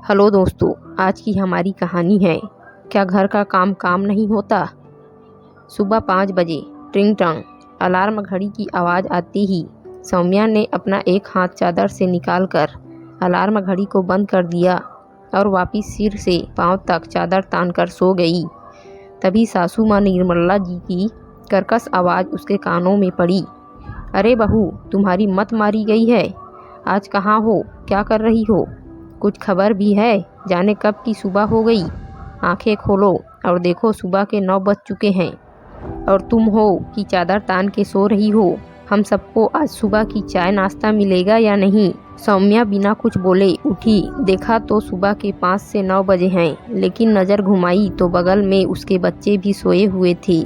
Hello दोस्तों, आज की हमारी कहानी है क्या घर का काम काम नहीं होता। सुबह 5 बजे ट्रिंग टंग अलार्म घड़ी की आवाज़ आते ही सौम्या ने अपना एक हाथ चादर से निकालकर अलार्म घड़ी को बंद कर दिया और वापस सिर से पांव तक चादर तानकर सो गई। तभी सासू माँ निर्मला जी की कर्कश आवाज़ उसके कानों में पड़ी। अरे बहू, तुम्हारी मत मारी गई है। आज कहाँ हो, क्या कर रही हो? कुछ खबर भी है? जाने कब की सुबह हो गई। आंखें खोलो और देखो, सुबह के 9 बज चुके हैं और तुम हो कि चादर तान के सो रही हो। हम सबको आज सुबह की चाय नाश्ता मिलेगा या नहीं? सौम्या बिना कुछ बोले उठी। देखा तो सुबह के 5 से 9 बजे हैं, लेकिन नज़र घुमाई तो बगल में उसके बच्चे भी सोए हुए थे।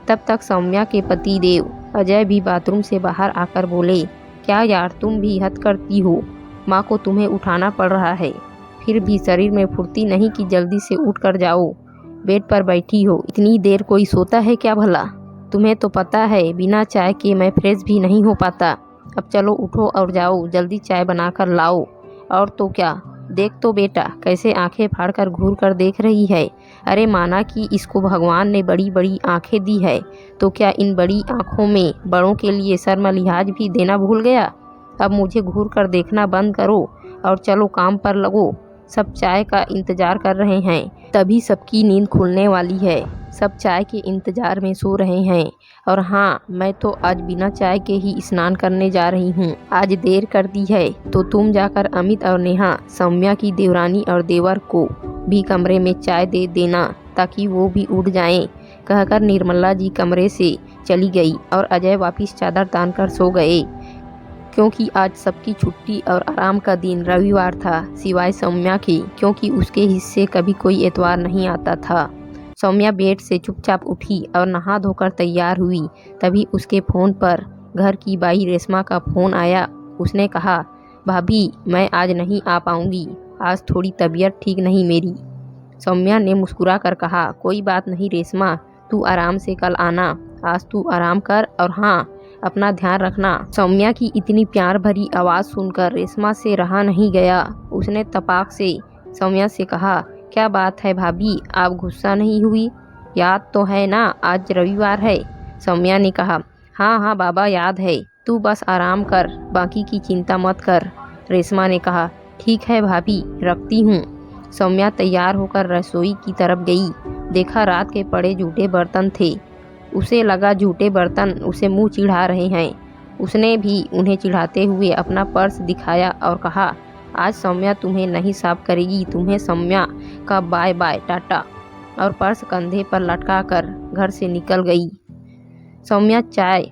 तब तक सौम्या के पति देव अजय भी बाथरूम से बाहर आकर बोले, क्या यार, तुम भी हद करती हो। माँ को तुम्हें उठाना पड़ रहा है, फिर भी शरीर में फुर्ती नहीं कि जल्दी से उठ कर जाओ। बेड पर बैठी हो, इतनी देर कोई सोता है क्या भला? तुम्हें तो पता है बिना चाय के मैं फ्रेश भी नहीं हो पाता। अब चलो उठो और जाओ, जल्दी चाय बनाकर लाओ। और तो क्या, देख तो बेटा कैसे आंखें फाड़कर घूर कर देख रही है। अरे माना कि इसको भगवान ने बड़ी बड़ी आंखें दी है, तो क्या इन बड़ी आंखों में बड़ों के लिए शर्म लिहाज भी देना भूल गया? अब मुझे घूर कर देखना बंद करो और चलो काम पर लगो। सब चाय का इंतज़ार कर रहे हैं, तभी सबकी नींद खुलने वाली है। सब चाय के इंतज़ार में सो रहे हैं। और हाँ, मैं तो आज बिना चाय के ही स्नान करने जा रही हूँ। आज देर कर दी है तो तुम जाकर अमित और नेहा, सौम्या की देवरानी और देवर को भी कमरे में चाय दे देना ताकि वो भी उठ जाएं। कहकर निर्मला जी कमरे से चली गई और अजय वापिस चादर तान कर सो गए, क्योंकि आज सबकी छुट्टी और आराम का दिन रविवार था, सिवाय सौम्या के, क्योंकि उसके हिस्से कभी कोई एतवार नहीं आता था। सौम्या बेड से चुपचाप उठी और नहा धोकर तैयार हुई। तभी उसके फ़ोन पर घर की बाई रेशमा का फ़ोन आया। उसने कहा, भाभी मैं आज नहीं आ पाऊँगी, आज थोड़ी तबीयत ठीक नहीं मेरी। सौम्या ने मुस्कुरा कर कहा, कोई बात नहीं रेशमा, तू आराम से कल आना, आज तू आराम कर और हाँ, अपना ध्यान रखना। सौम्या की इतनी प्यार भरी आवाज़ सुनकर रेशमा से रहा नहीं गया। उसने तपाक से सौम्या से कहा, क्या बात है भाभी, आप गुस्सा नहीं हुई? याद तो है ना आज रविवार है? सौम्या ने कहा, हाँ हाँ बाबा याद है, तू बस आराम कर, बाकी की चिंता मत कर। रेशमा ने कहा, ठीक है भाभी, रखती हूँ। सौम्या तैयार होकर रसोई की तरफ गई। देखा रात के पड़े जूठे बर्तन थे। उसे लगा जूठे बर्तन उसे मुंह चिढ़ा रहे हैं। उसने भी उन्हें चिढ़ाते हुए अपना पर्स दिखाया और कहा, आज सौम्या तुम्हें नहीं साफ करेगी, तुम्हें सौम्या का बाय बाय टाटा। और पर्स कंधे पर लटका कर घर से निकल गई। सौम्या चाय,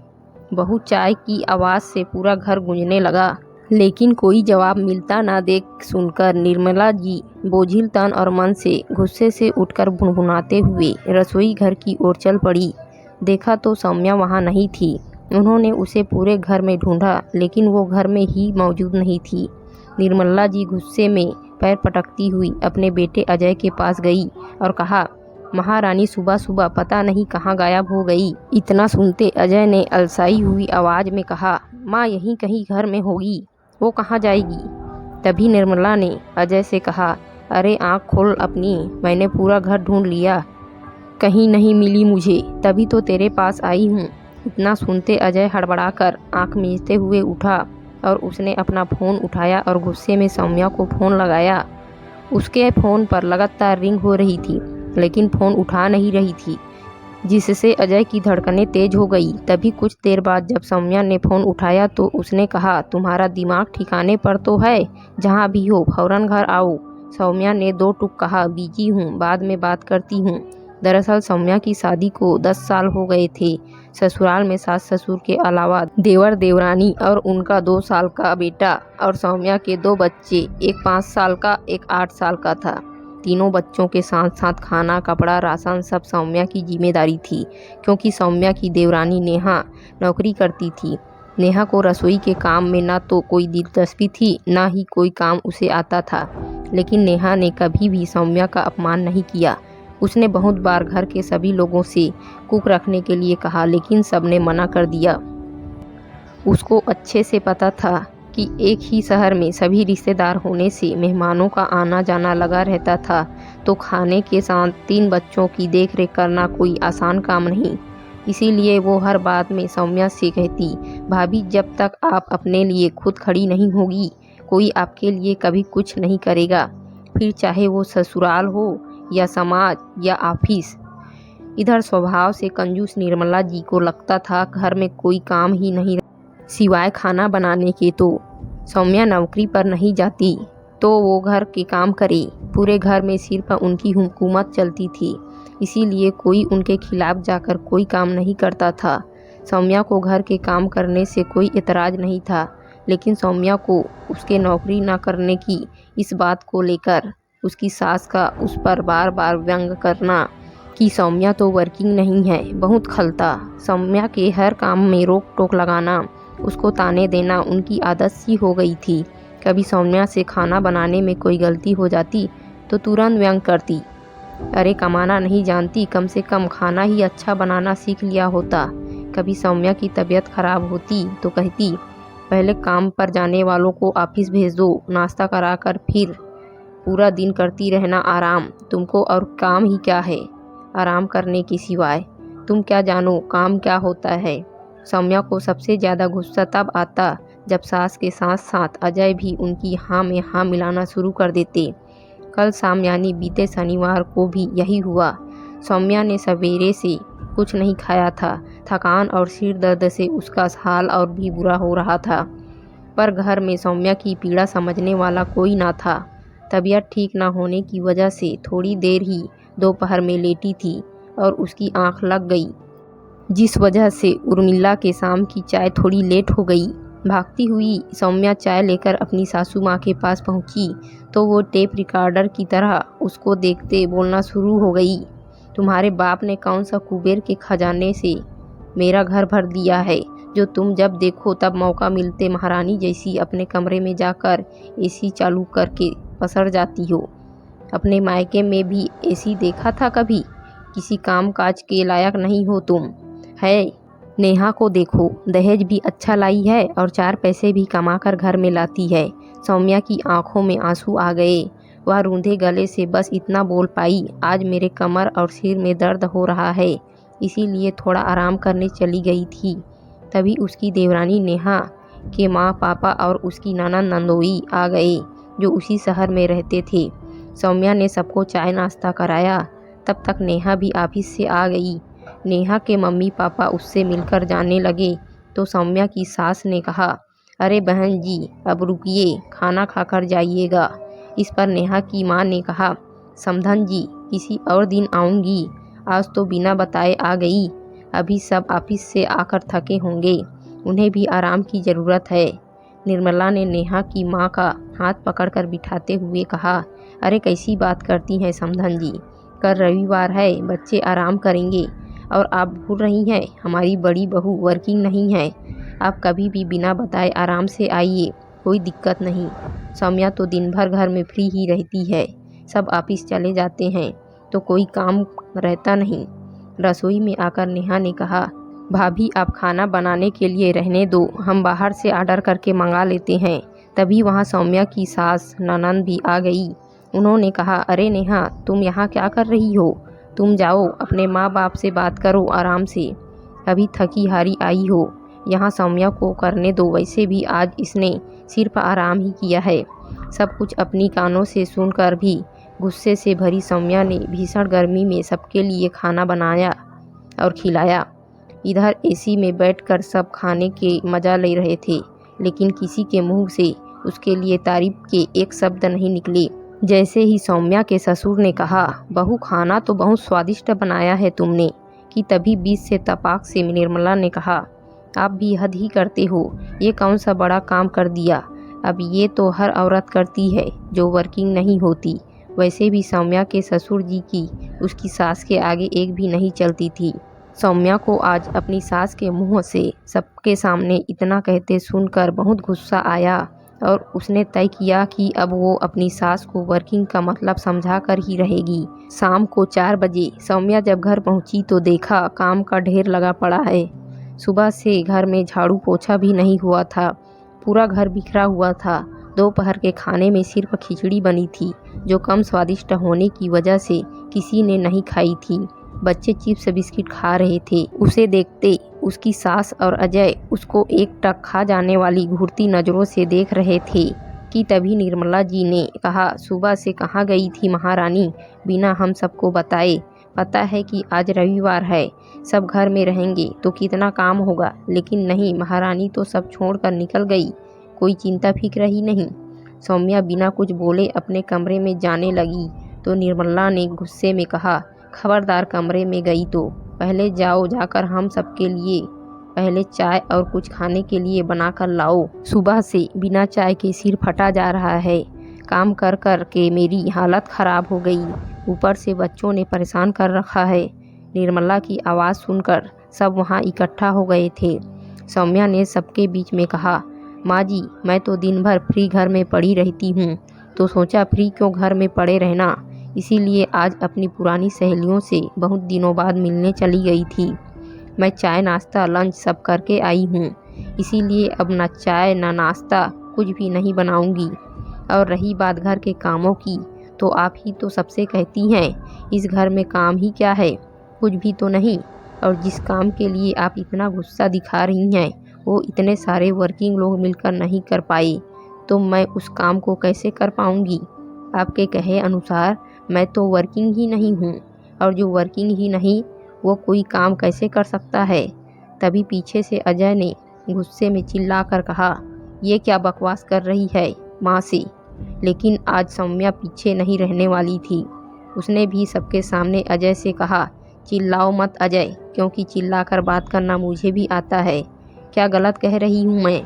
बहू चाय की आवाज़ से पूरा घर गूंजने लगा, लेकिन कोई जवाब मिलता ना देख सुनकर निर्मला जी बोझिल तन और मन से गुस्से से उठकर भुनभुनाते हुए रसोई घर की ओर चल पड़ी। देखा तो सौम्या वहाँ नहीं थी। उन्होंने उसे पूरे घर में ढूंढा, लेकिन वो घर में ही मौजूद नहीं थी। निर्मला जी गुस्से में पैर पटकती हुई अपने बेटे अजय के पास गई और कहा, महारानी सुबह सुबह पता नहीं कहाँ गायब हो गई। इतना सुनते अजय ने अलसाई हुई आवाज़ में कहा, माँ यहीं कहीं घर में होगी, वो कहाँ जाएगी? तभी निर्मला ने अजय से कहा, अरे आँख खोल अपनी, मैंने पूरा घर ढूंढ लिया, कहीं नहीं मिली मुझे, तभी तो तेरे पास आई हूँ। इतना सुनते अजय हड़बड़ाकर आँख मीचते हुए उठा और उसने अपना फ़ोन उठाया और गुस्से में सौम्या को फ़ोन लगाया। उसके फ़ोन पर लगातार रिंग हो रही थी, लेकिन फ़ोन उठा नहीं रही थी, जिससे अजय की धड़कनें तेज हो गई। तभी कुछ देर बाद जब सौम्या ने फ़ोन उठाया तो उसने कहा, तुम्हारा दिमाग ठिकाने पर तो है? जहाँ भी हो फ़ौरन घर आओ। सौम्या ने 2 टूक कहा, बिजी हूँ, बाद में बात करती हूँ। दरअसल सौम्या की शादी को 10 साल हो गए थे। ससुराल में सास ससुर के अलावा देवर देवरानी और उनका 2 साल का बेटा और सौम्या के 2 बच्चे, एक 5 साल का, एक 8 साल का था। तीनों बच्चों के साथ साथ खाना, कपड़ा, राशन सब सौम्या की जिम्मेदारी थी, क्योंकि सौम्या की देवरानी नेहा नौकरी करती थी। नेहा को रसोई के काम में ना तो कोई दिलचस्पी थी, ना ही कोई काम उसे आता था। लेकिन नेहा ने कभी भी सौम्या का अपमान नहीं किया। उसने बहुत बार घर के सभी लोगों से कुक रखने के लिए कहा, लेकिन सबने मना कर दिया। उसको अच्छे से पता था कि एक ही शहर में सभी रिश्तेदार होने से मेहमानों का आना जाना लगा रहता था, तो खाने के साथ 3 बच्चों की देखरेख करना कोई आसान काम नहीं। इसीलिए वो हर बात में सौम्या से कहती, भाभी जब तक आप अपने लिए खुद खड़ी नहीं होगी, कोई आपके लिए कभी कुछ नहीं करेगा, फिर चाहे वो ससुराल हो या समाज या ऑफिस। इधर स्वभाव से कंजूस निर्मला जी को लगता था घर में कोई काम ही नहीं सिवाय खाना बनाने के। तो सौम्या नौकरी पर नहीं जाती तो वो घर के काम करे। पूरे घर में सिर्फ उनकी हुकूमत चलती थी, इसीलिए कोई उनके खिलाफ जाकर कोई काम नहीं करता था। सौम्या को घर के काम करने से कोई एतराज़ नहीं था, लेकिन सौम्या को उसके नौकरी न करने की इस बात को लेकर उसकी सास का उस पर बार बार व्यंग करना कि सौम्या तो वर्किंग नहीं है, बहुत खलता। सौम्या के हर काम में रोक टोक लगाना, उसको ताने देना उनकी आदत सी हो गई थी। कभी सौम्या से खाना बनाने में कोई गलती हो जाती तो तुरंत व्यंग करती, अरे कमाना नहीं जानती, कम से कम खाना ही अच्छा बनाना सीख लिया होता। कभी सौम्या की तबीयत खराब होती तो कहती, पहले काम पर जाने वालों को ऑफिस भेज दो, नाश्ता कराकर फिर पूरा दिन करती रहना आराम। तुमको और काम ही क्या है आराम करने के सिवाय, तुम क्या जानो काम क्या होता है। सौम्या को सबसे ज़्यादा गुस्सा तब आता जब सास के साथ साथ अजय भी उनकी हाँ में हाँ मिलाना शुरू कर देते। कल शाम यानी बीते शनिवार को भी यही हुआ। सौम्या ने सवेरे से कुछ नहीं खाया था। थकान और सिर दर्द से उसका हाल और भी बुरा हो रहा था, पर घर में सौम्या की पीड़ा समझने वाला कोई ना था। तबीयत ठीक ना होने की वजह से थोड़ी देर ही दोपहर में लेटी थी और उसकी आंख लग गई, जिस वजह से उर्मिला के शाम की चाय थोड़ी लेट हो गई। भागती हुई सौम्या चाय लेकर अपनी सासू माँ के पास पहुँची तो वो टेप रिकॉर्डर की तरह उसको देखते बोलना शुरू हो गई, तुम्हारे बाप ने कौन सा कुबेर के खजाने से मेरा घर भर दिया है, जो तुम जब देखो तब मौका मिलते महारानी जैसी अपने कमरे में जाकर एसी चालू करके पसर जाती हो। अपने मायके में भी एसी देखा था कभी? किसी काम काज के लायक नहीं हो तुम। है नेहा को देखो, दहेज भी अच्छा लाई है और 4 पैसे भी कमाकर घर में लाती है। सौम्या की आंखों में आंसू आ गए। वह रूंधे गले से बस इतना बोल पाई, आज मेरे कमर और सिर में दर्द हो रहा है, इसीलिए थोड़ा आराम करने चली गई थी। तभी उसकी देवरानी नेहा के माँ पापा और उसकी ननद नंदोई आ गए, जो उसी शहर में रहते थे। सौम्या ने सबको चाय नाश्ता कराया। तब तक नेहा भी ऑफिस से आ गई। नेहा के मम्मी पापा उससे मिलकर जाने लगे तो सौम्या की सास ने कहा, अरे बहन जी अब रुकिए, खाना खाकर जाइएगा। इस पर नेहा की माँ ने कहा, समधन जी किसी और दिन आऊँगी, आज तो बिना बताए आ गई। अभी सब ऑफिस से आकर थके होंगे, उन्हें भी आराम की ज़रूरत है। निर्मला ने नेहा की माँ का हाथ पकड़कर बिठाते हुए कहा, अरे कैसी बात करती हैं समधन जी, कल रविवार है, बच्चे आराम करेंगे और आप भूल रही हैं हमारी बड़ी बहू वर्किंग नहीं है। आप कभी भी बिना बताए आराम से आइए, कोई दिक्कत नहीं। सौम्या तो दिन भर घर में फ्री ही रहती है, सब ऑफिस चले जाते हैं तो कोई काम रहता नहीं। रसोई में आकर नेहा ने कहा, भाभी आप खाना बनाने के लिए रहने दो, हम बाहर से ऑर्डर करके मंगा लेते हैं। तभी वहाँ सौम्या की सास ननद भी आ गई। उन्होंने कहा, अरे नेहा तुम यहाँ क्या कर रही हो, तुम जाओ अपने माँ बाप से बात करो आराम से, अभी थकी हारी आई हो, यहाँ सौम्या को करने दो, वैसे भी आज इसने सिर्फ आराम ही किया है। सब कुछ अपनी कानों से सुनकर भी गुस्से से भरी सौम्या ने भीषण गर्मी में सबके लिए खाना बनाया और खिलाया। इधर एसी में बैठकर सब खाने के मज़ा ले रहे थे, लेकिन किसी के मुंह से उसके लिए तारीफ के एक शब्द नहीं निकले। जैसे ही सौम्या के ससुर ने कहा, बहू खाना तो बहुत स्वादिष्ट बनाया है तुमने, कि तभी बीच से तपाक से निर्मला ने कहा, आप भी हद ही करते हो, ये कौन सा बड़ा काम कर दिया, अब ये तो हर औरत करती है जो वर्किंग नहीं होती। वैसे भी सौम्या के ससुर जी की उसकी सास के आगे एक भी नहीं चलती थी। सौम्या को आज अपनी सास के मुंह से सबके सामने इतना कहते सुनकर बहुत गुस्सा आया और उसने तय किया कि अब वो अपनी सास को वर्किंग का मतलब समझा कर ही रहेगी। शाम को 4 बजे सौम्या जब घर पहुंची तो देखा काम का ढेर लगा पड़ा है। सुबह से घर में झाड़ू पोछा भी नहीं हुआ था। पूरा घर बिखरा हुआ था। दोपहर के खाने में सिर्फ खिचड़ी बनी थी, जो कम स्वादिष्ट होने की वजह से किसी ने नहीं खाई थी। बच्चे चिप्स बिस्किट खा रहे थे। उसे देखते उसकी सास और अजय उसको एक टक खा जाने वाली घूरती नज़रों से देख रहे थे कि तभी निर्मला जी ने कहा, सुबह से कहाँ गई थी महारानी, बिना हम सबको बताए? पता है कि आज रविवार है, सब घर में रहेंगे तो कितना काम होगा, लेकिन नहीं, महारानी तो सब छोड़कर निकल गई, कोई चिंता फिक्र ही नहीं। सौम्या बिना कुछ बोले अपने कमरे में जाने लगी तो निर्मला ने गुस्से में कहा, खबरदार, कमरे में गई तो पहले जाओ, जाकर हम सबके लिए पहले चाय और कुछ खाने के लिए बना कर लाओ। सुबह से बिना चाय के सिर फटा जा रहा है, काम कर कर के मेरी हालत ख़राब हो गई, ऊपर से बच्चों ने परेशान कर रखा है। निर्मला की आवाज़ सुनकर सब वहाँ इकट्ठा हो गए थे। सौम्या ने सबके बीच में कहा, माँ जी, मैं तो दिन भर फ्री घर में पड़ी रहती हूँ, तो सोचा फ्री क्यों घर में पड़े रहना, इसीलिए आज अपनी पुरानी सहेलियों से बहुत दिनों बाद मिलने चली गई थी। मैं चाय नाश्ता लंच सब करके आई हूँ, इसीलिए अब ना चाय ना नाश्ता कुछ भी नहीं बनाऊँगी। और रही बात घर के कामों की, तो आप ही तो सबसे कहती हैं इस घर में काम ही क्या है, कुछ भी तो नहीं। और जिस काम के लिए आप इतना गुस्सा दिखा रही हैं वो इतने सारे वर्किंग लोग मिलकर नहीं कर पाए, तो मैं उस काम को कैसे कर पाऊँगी? आपके कहे अनुसार मैं तो वर्किंग ही नहीं हूँ, और जो वर्किंग ही नहीं वो कोई काम कैसे कर सकता है? तभी पीछे से अजय ने गुस्से में चिल्लाकर कहा, ये क्या बकवास कर रही है माँ से? लेकिन आज सौम्या पीछे नहीं रहने वाली थी। उसने भी सबके सामने अजय से कहा, चिल्लाओ मत अजय, क्योंकि चिल्लाकर बात करना मुझे भी आता है। क्या गलत कह रही हूँ मैं?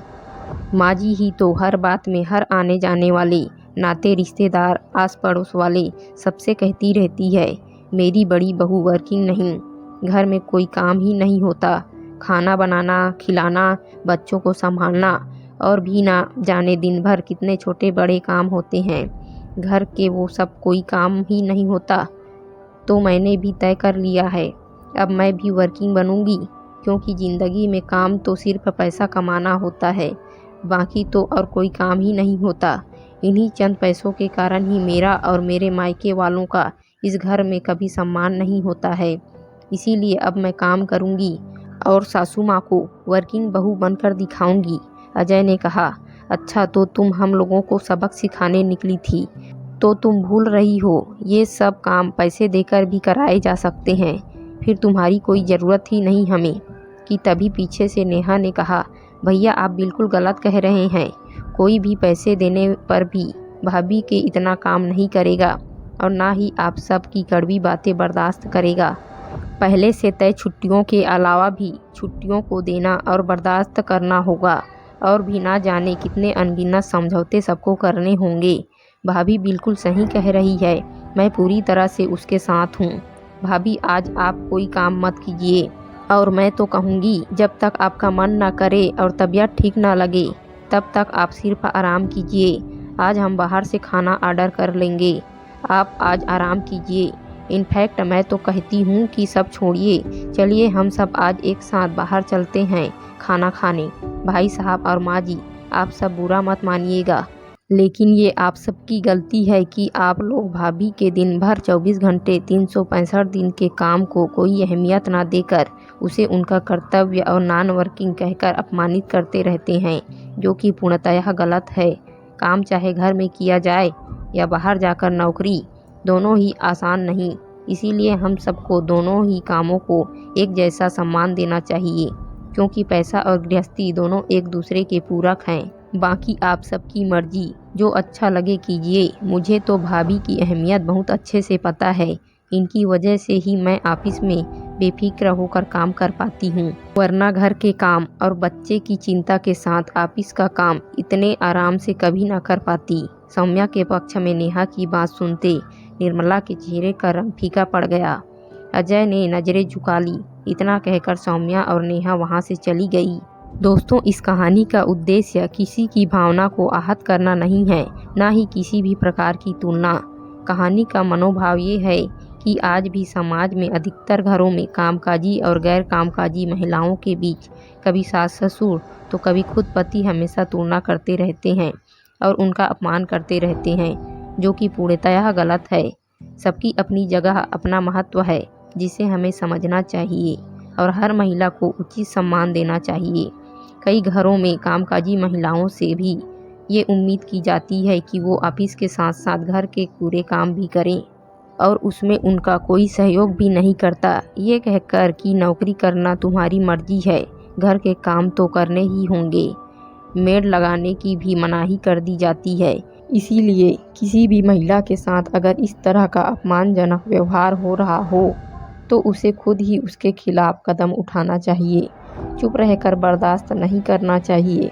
माँ जी ही तो हर बात में हर आने जाने वाले नाते रिश्तेदार आस पड़ोस वाले सबसे कहती रहती है मेरी बड़ी बहू वर्किंग नहीं, घर में कोई काम ही नहीं होता, खाना बनाना, खिलाना, बच्चों को संभालना, और भी ना जाने दिन भर कितने छोटे बड़े काम होते हैं घर के, वो सब कोई काम ही नहीं होता। तो मैंने भी तय कर लिया है, अब मैं भी वर्किंग बनूंगी, क्योंकि ज़िंदगी में काम तो सिर्फ पैसा कमाना होता है, बाकी तो और कोई काम ही नहीं होता। इन्हीं चंद पैसों के कारण ही मेरा और मेरे मायके वालों का इस घर में कभी सम्मान नहीं होता है। इसीलिए अब मैं काम करूंगी और सासू माँ को वर्किंग बहू बनकर दिखाऊंगी। अजय ने कहा, अच्छा, तो तुम हम लोगों को सबक सिखाने निकली थी, तो तुम भूल रही हो ये सब काम पैसे देकर भी कराए जा सकते हैं, फिर तुम्हारी कोई ज़रूरत ही नहीं हमें। कि तभी पीछे से नेहा ने कहा, भैया आप बिल्कुल गलत कह रहे हैं, कोई भी पैसे देने पर भी भाभी के इतना काम नहीं करेगा, और ना ही आप सब की कड़वी बातें बर्दाश्त करेगा। पहले से तय छुट्टियों के अलावा भी छुट्टियों को देना और बर्दाश्त करना होगा, और भी ना जाने कितने अनगिनत समझौते सबको करने होंगे। भाभी बिल्कुल सही कह रही है, मैं पूरी तरह से उसके साथ हूँ। भाभी आज आप कोई काम मत कीजिए, और मैं तो कहूँगी जब तक आपका मन ना करे और तबीयत ठीक ना लगे तब तक आप सिर्फ आराम कीजिए। आज हम बाहर से खाना ऑर्डर कर लेंगे, आप आज आराम कीजिए। इनफैक्ट मैं तो कहती हूँ कि सब छोड़िए, चलिए हम सब आज एक साथ बाहर चलते हैं खाना खाने। भाई साहब और माँ जी, आप सब बुरा मत मानिएगा, लेकिन ये आप सबकी गलती है कि आप लोग भाभी के दिन भर 24 घंटे 365 दिन के काम को कोई अहमियत ना देकर उसे उनका कर्तव्य और नॉन वर्किंग कहकर अपमानित करते रहते हैं, जो कि पूर्णतः गलत है। काम चाहे घर में किया जाए या बाहर जाकर नौकरी, दोनों ही आसान नहीं। इसीलिए हम सबको दोनों ही कामों को एक जैसा सम्मान देना चाहिए, क्योंकि पैसा और गृहस्थी दोनों एक दूसरे के पूरक हैं। बाकी आप सबकी मर्जी, जो अच्छा लगे कीजिए। मुझे तो भाभी की अहमियत बहुत अच्छे से पता है, इनकी वजह से ही मैं ऑफिस में बेफिक्र होकर काम कर पाती हूँ, वरना घर के काम और बच्चे की चिंता के साथ ऑफिस का काम इतने आराम से कभी ना कर पाती। सौम्या के पक्ष में नेहा की बात सुनते निर्मला के चेहरे का रंग फीका पड़ गया। अजय ने नज़रें झुका ली। इतना कहकर सौम्या और नेहा वहाँ से चली गई। दोस्तों, इस कहानी का उद्देश्य किसी की भावना को आहत करना नहीं है, ना ही किसी भी प्रकार की तुलना। कहानी का मनोभाव ये है कि आज भी समाज में अधिकतर घरों में कामकाजी और गैर कामकाजी महिलाओं के बीच कभी सास ससुर तो कभी खुद पति हमेशा तुलना करते रहते हैं और उनका अपमान करते रहते हैं, जो कि पूर्णतः गलत है। सबकी अपनी जगह अपना महत्व है जिसे हमें समझना चाहिए और हर महिला को उचित सम्मान देना चाहिए। कई घरों में कामकाजी महिलाओं से भी ये उम्मीद की जाती है कि वो ऑफिस के साथ साथ घर के पूरे काम भी करें और उसमें उनका कोई सहयोग भी नहीं करता, ये कहकर कि नौकरी करना तुम्हारी मर्जी है, घर के काम तो करने ही होंगे। मेड लगाने की भी मनाही कर दी जाती है। इसीलिए किसी भी महिला के साथ अगर इस तरह का अपमानजनक व्यवहार हो रहा हो तो उसे खुद ही उसके खिलाफ कदम उठाना चाहिए। चुप रहकर बर्दाश्त नहीं करना चाहिए।